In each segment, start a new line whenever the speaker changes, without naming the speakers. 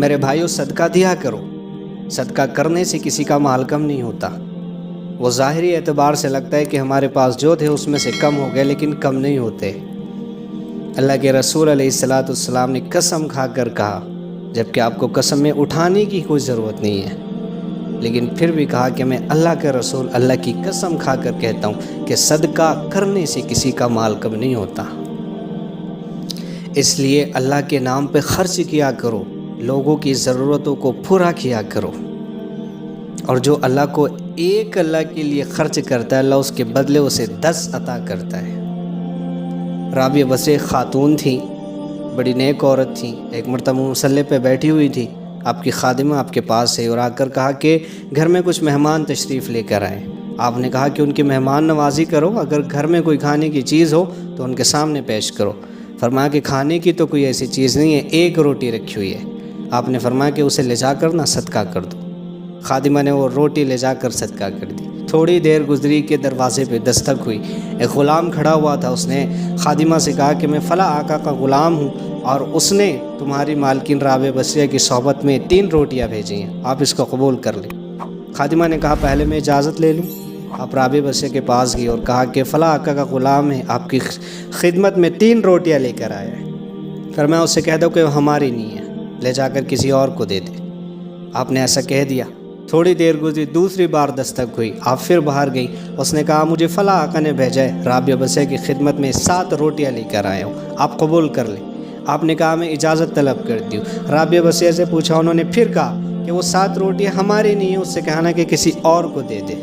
میرے بھائیوں صدقہ دیا کرو، صدقہ کرنے سے کسی کا مال کم نہیں ہوتا۔ وہ ظاہری اعتبار سے لگتا ہے کہ ہمارے پاس جو تھے اس میں سے کم ہو گئے، لیکن کم نہیں ہوتے۔ اللہ کے رسول علیہ السلام نے قسم کھا کر کہا، جبکہ آپ کو قسم میں اٹھانے کی کوئی ضرورت نہیں ہے، لیکن پھر بھی کہا کہ میں اللہ کے رسول اللہ کی قسم کھا کر کہتا ہوں کہ صدقہ کرنے سے کسی کا مال کم نہیں ہوتا۔ اس لیے اللہ کے نام پہ خرچ کیا کرو، لوگوں کی ضرورتوں کو پورا کیا کرو، اور جو اللہ کو ایک اللہ کے لیے خرچ کرتا ہے، اللہ اس کے بدلے اسے 10 عطا کرتا ہے۔ رابعہ بصری خاتون تھی، بڑی نیک عورت تھی۔ ایک مرتبہ مصلی پہ بیٹھی ہوئی تھی، آپ کی خادمہ آپ کے پاس ہے اور آ کر کہا کہ گھر میں کچھ مہمان تشریف لے کر آئے۔ آپ نے کہا کہ ان کی مہمان نوازی کرو، اگر گھر میں کوئی کھانے کی چیز ہو تو ان کے سامنے پیش کرو۔ فرمایا کہ کھانے کی تو کوئی ایسی چیز نہیں ہے، ایک روٹی رکھی ہوئی ہے۔ آپ نے فرمایا کہ اسے لے جا کر نہ صدقہ کر دو۔ خادمہ نے وہ روٹی لے جا کر صدقہ کر دی۔ تھوڑی دیر گزری کہ دروازے پہ دستک ہوئی، ایک غلام کھڑا ہوا تھا۔ اس نے خادمہ سے کہا کہ میں فلاں آقا کا غلام ہوں اور اس نے تمہاری مالکن رابعہ بصریہ کی صحبت میں 3 روٹیاں بھیجی ہیں، آپ اس کو قبول کر لیں۔ خادمہ نے کہا پہلے میں اجازت لے لوں۔ آپ رابعہ بصریہ کے پاس گئی اور کہا کہ فلاں آقا کا غلام ہے، آپ کی خدمت میں 3 روٹیاں لے کر آیا ہے، فرمایا اس سے کہہ دو کہ وہ ہماری نہیں ہے، لے جا کر کسی اور کو دے دے۔ آپ نے ایسا کہہ دیا۔ تھوڑی دیر گزری، دوسری بار دستک ہوئی، آپ پھر باہر گئی۔ اس نے کہا مجھے فلاں آقا نے بھیجا ہے، رابعہ بصریہ کی خدمت میں 7 روٹیاں لے کر آیا ہوں، آپ قبول کر لیں۔ آپ نے کہا میں اجازت طلب کرتی ہوں۔ رابعہ بصریہ سے پوچھا، انہوں نے پھر کہا کہ وہ 7 روٹیاں ہماری نہیں ہیں، اس سے کہنا کہ کسی اور کو دے دے۔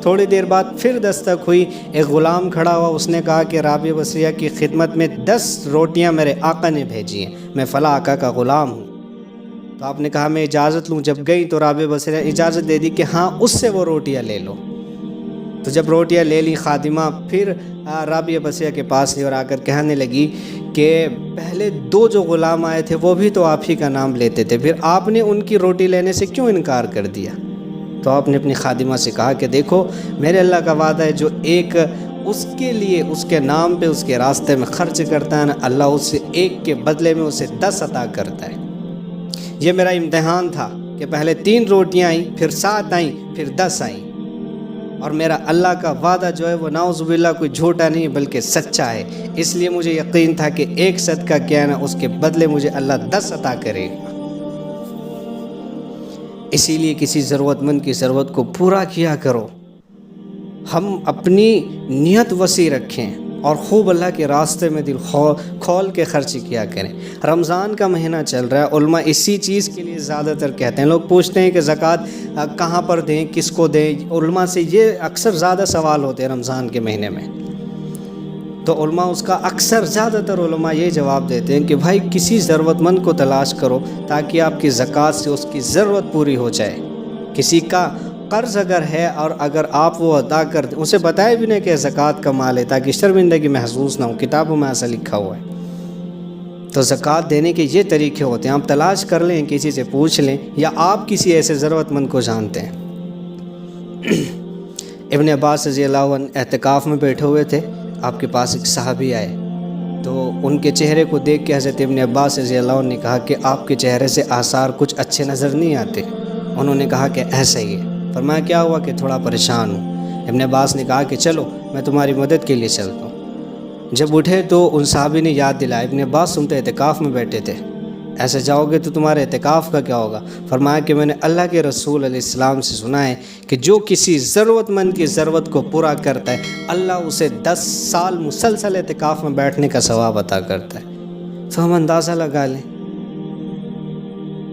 تھوڑی دیر بعد پھر دستک ہوئی، ایک غلام کھڑا ہوا، اس نے کہا کہ رابعہ بصریہ کی خدمت میں 10 روٹیاں میرے آقا نے بھیجی ہیں، میں فلاں آقا کا غلام ہوں۔ تو آپ نے کہا میں اجازت لوں۔ جب گئی تو رابعہ بصریہ اجازت دے دی کہ ہاں اس سے وہ روٹیاں لے لو۔ تو جب روٹیاں لے لی، خادمہ پھر رابعہ بصریہ کے پاس لی اور آ کر کہنے لگی کہ پہلے 2 جو غلام آئے تھے وہ بھی تو آپ ہی کا نام لیتے تھے، پھر آپ نے ان کی روٹی لینے سے کیوں انکار کر دیا؟ تو آپ نے اپنی خادمہ سے کہا کہ دیکھو میرے اللہ کا وعدہ ہے، جو ایک اس کے لیے اس کے نام پہ اس کے راستے میں خرچ کرتا ہے نا، اللہ اس سے ایک کے بدلے میں اسے 10 عطا کرتا ہے۔ یہ میرا امتحان تھا کہ پہلے 3 روٹیاں آئیں، پھر 7 آئیں، پھر 10 آئیں، اور میرا اللہ کا وعدہ جو ہے وہ نعوذ باللہ کوئی جھوٹا نہیں بلکہ سچا ہے۔ اس لیے مجھے یقین تھا کہ ایک صدقہ کیا نا، اس کے بدلے مجھے اللہ 10 عطا کرے گا۔ اسی لیے کسی ضرورت مند کی ضرورت کو پورا کیا کرو۔ ہم اپنی نیت وسیع رکھیں اور خوب اللہ کے راستے میں دل کھول کے خرچ کیا کریں۔ رمضان کا مہینہ چل رہا ہے، علماء اسی چیز کے لیے زیادہ تر کہتے ہیں۔ لوگ پوچھتے ہیں کہ زکوٰۃ کہاں پر دیں، کس کو دیں، علماء سے یہ اکثر زیادہ سوال ہوتے ہیں رمضان کے مہینے میں۔ تو علماء اس کا اکثر زیادہ تر علماء یہ جواب دیتے ہیں کہ بھائی کسی ضرورت مند کو تلاش کرو تاکہ آپ کی زکوٰۃ سے اس کی ضرورت پوری ہو جائے۔ کسی کا قرض اگر ہے اور اگر آپ وہ ادا کر دیں، اسے بتائے بھی نہیں کہ زکوٰۃ کا مال ہے تاکہ شرمندگی محسوس نہ ہو، کتابوں میں ایسا لکھا ہوا ہے۔ تو زکوٰۃ دینے کے یہ طریقے ہوتے ہیں، آپ تلاش کر لیں، کسی سے پوچھ لیں، یا آپ کسی ایسے ضرورت مند کو جانتے ہیں۔ ابن عباس رضی اللہ عنہ اعتکاف میں بیٹھے ہوئے تھے، آپ کے پاس ایک صحابی آئے تو ان کے چہرے کو دیکھ کے حضرت ابن عباس رضی اللہ عنہ نے کہا کہ آپ کے چہرے سے آثار کچھ اچھے نظر نہیں آتے۔ انہوں نے کہا کہ ایسا ہی ہے۔ فرمایا کیا ہوا؟ کہ تھوڑا پریشان ہوں۔ ابن عباس نے کہا کہ چلو میں تمہاری مدد کے لیے چلتا ہوں۔ جب اٹھے تو ان صحابی نے یاد دلایا، ابن عباس تم تو اعتکاف میں بیٹھے تھے، ایسے جاؤ گے تو تمہارے اعتکاف کا کیا ہوگا؟ فرمایا کہ میں نے اللہ کے رسول علیہ السلام سے سنا ہے کہ جو کسی ضرورت مند کی ضرورت کو پورا کرتا ہے، اللہ اسے 10 سال مسلسل اعتکاف میں بیٹھنے کا ثواب عطا کرتا ہے۔ تو ہم اندازہ لگا لیں